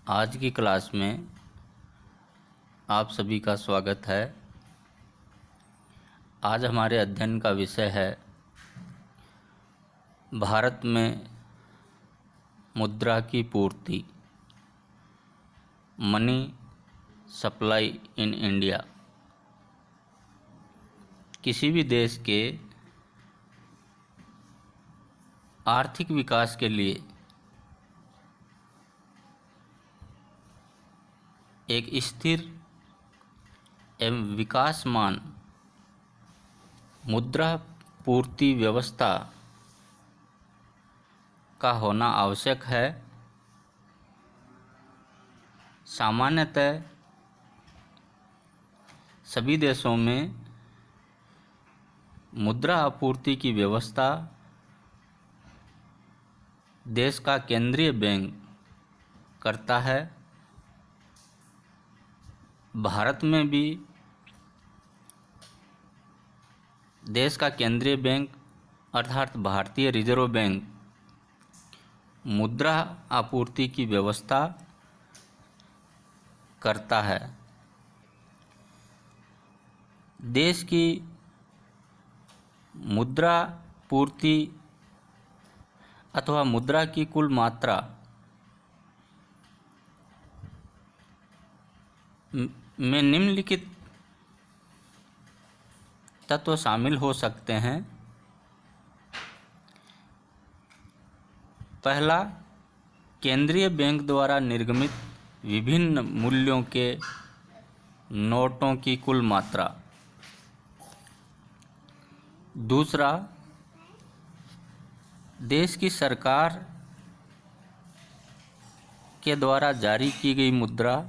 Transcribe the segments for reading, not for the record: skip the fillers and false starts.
आज की क्लास में आप सभी का स्वागत है। आज हमारे अध्ययन का विषय है भारत में मुद्रा की पूर्ति, मनी सप्लाई इन इंडिया। किसी भी देश के आर्थिक विकास के लिए एक स्थिर एवं विकासमान मुद्रा पूर्ति व्यवस्था का होना आवश्यक है। सामान्यतः सभी देशों में मुद्रा आपूर्ति की व्यवस्था देश का केंद्रीय बैंक करता है। भारत में भी देश का केंद्रीय बैंक अर्थात भारतीय रिजर्व बैंक मुद्रा आपूर्ति की व्यवस्था करता है। देश की मुद्रा पूर्ति अथवा मुद्रा की कुल मात्रा में निम्नलिखित तत्व शामिल हो सकते हैं। पहला, केंद्रीय बैंक द्वारा निर्गमित विभिन्न मूल्यों के नोटों की कुल मात्रा। दूसरा, देश की सरकार के द्वारा जारी की गई मुद्रा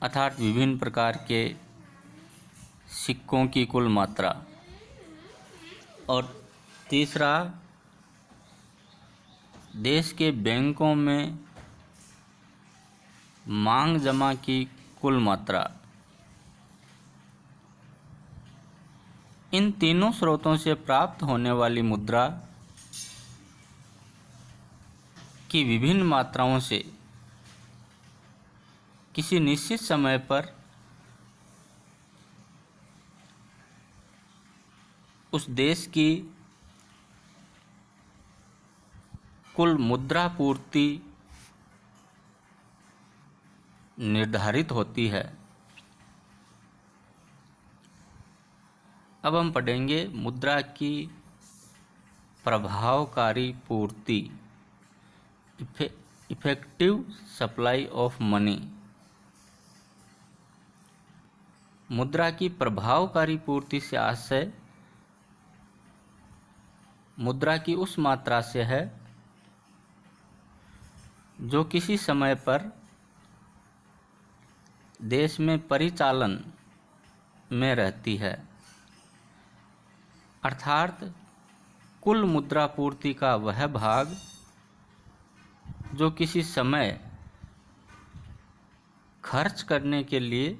अर्थात विभिन्न प्रकार के सिक्कों की कुल मात्रा। और तीसरा, देश के बैंकों में मांग जमा की कुल मात्रा। इन तीनों स्रोतों से प्राप्त होने वाली मुद्रा की विभिन्न मात्राओं से किसी निश्चित समय पर उस देश की कुल मुद्रा पूर्ति निर्धारित होती है। अब हम पढ़ेंगे मुद्रा की प्रभावकारी पूर्ति, इफेक्टिव सप्लाई ऑफ मनी। मुद्रा की प्रभावकारी पूर्ति से आशय मुद्रा की उस मात्रा से है जो किसी समय पर देश में परिचालन में रहती है, अर्थात कुल मुद्रा पूर्ति का वह भाग जो किसी समय खर्च करने के लिए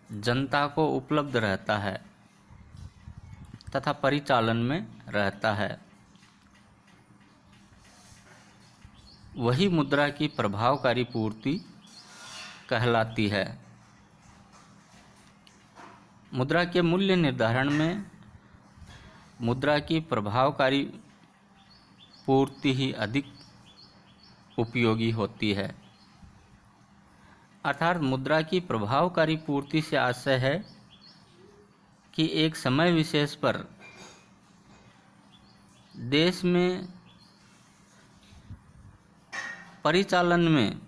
जनता को उपलब्ध रहता है तथा परिचालन में रहता है, वही मुद्रा की प्रभावकारी पूर्ति कहलाती है। मुद्रा के मूल्य निर्धारण में मुद्रा की प्रभावकारी पूर्ति ही अधिक उपयोगी होती है। अर्थात मुद्रा की प्रभावकारी पूर्ति से आशय है कि एक समय विशेष पर देश में परिचालन में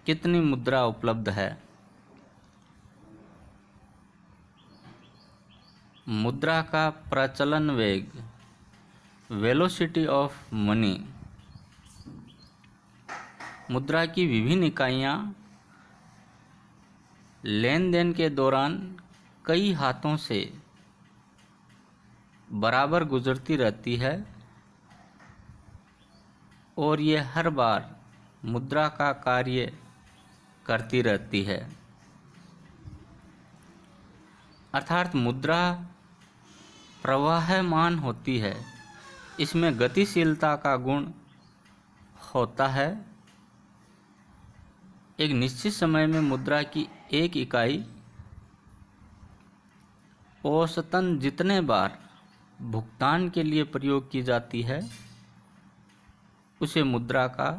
कितनी मुद्रा उपलब्ध है। मुद्रा का प्रचलन वेग, वेलोसिटी ऑफ मनी। मुद्रा की विभिन्न इकाइयाँ लेन देन के दौरान कई हाथों से बराबर गुजरती रहती है और ये हर बार मुद्रा का कार्य करती रहती है। अर्थात मुद्रा प्रवाहमान होती है। इसमें गतिशीलता का गुण होता है। एक निश्चित समय में मुद्रा की एक इकाई औसतन जितने बार भुगतान के लिए प्रयोग की जाती है उसे मुद्रा का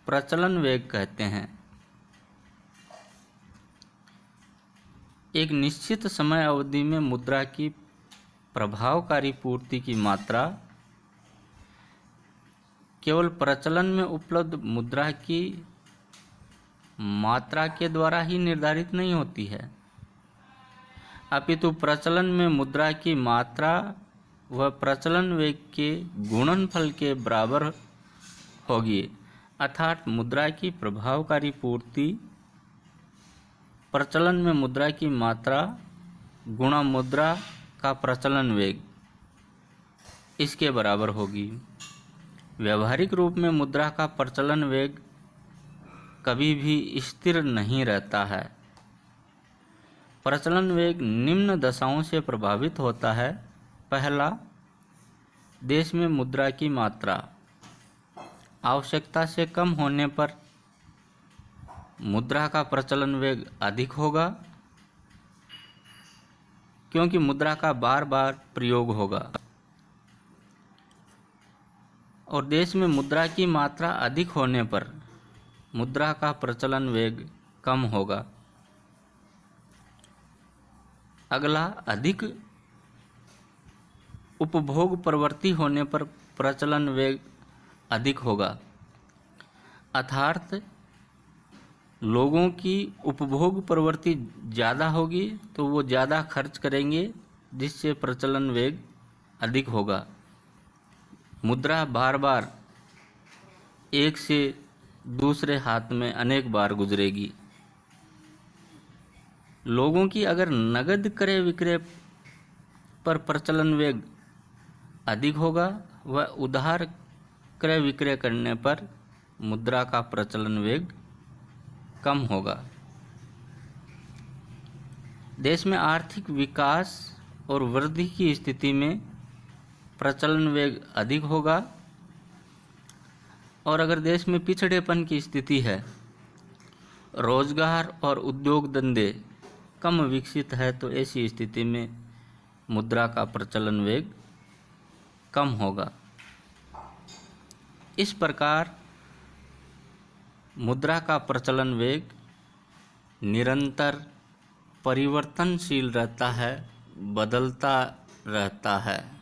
प्रचलन वेग कहते हैं। एक निश्चित समय अवधि में मुद्रा की प्रभावकारी पूर्ति की मात्रा केवल प्रचलन में उपलब्ध मुद्रा की मात्रा के द्वारा ही निर्धारित नहीं होती है, अपितु प्रचलन में मुद्रा की मात्रा व प्रचलन वेग के गुणनफल के बराबर होगी। अर्थात मुद्रा की प्रभावकारी पूर्ति प्रचलन में मुद्रा की मात्रा गुणा मुद्रा का प्रचलन वेग इसके बराबर होगी। व्यावहारिक रूप में मुद्रा का प्रचलन वेग कभी भी स्थिर नहीं रहता है। प्रचलन वेग निम्न दशाओं से प्रभावित होता है। पहला, देश में मुद्रा की मात्रा आवश्यकता से कम होने पर मुद्रा का प्रचलन वेग अधिक होगा, क्योंकि मुद्रा का बार बार प्रयोग होगा। और देश में मुद्रा की मात्रा अधिक होने पर मुद्रा का प्रचलन वेग कम होगा। अगला, अधिक उपभोग प्रवृत्ति होने पर प्रचलन वेग अधिक होगा। अर्थात लोगों की उपभोग प्रवृत्ति ज़्यादा होगी तो वो ज़्यादा खर्च करेंगे, जिससे प्रचलन वेग अधिक होगा। मुद्रा बार बार एक से दूसरे हाथ में अनेक बार गुजरेगी। लोगों की अगर नगद क्रय विक्रय पर प्रचलन वेग अधिक होगा व उधार क्रय विक्रय करने पर मुद्रा का प्रचलन वेग कम होगा। देश में आर्थिक विकास और वृद्धि की स्थिति में प्रचलन वेग अधिक होगा, और अगर देश में पिछड़ेपन की स्थिति है, रोजगार और उद्योग धंधे कम विकसित है, तो ऐसी स्थिति में मुद्रा का प्रचलन वेग कम होगा। इस प्रकार मुद्रा का प्रचलन वेग निरंतर परिवर्तनशील रहता है, बदलता रहता है।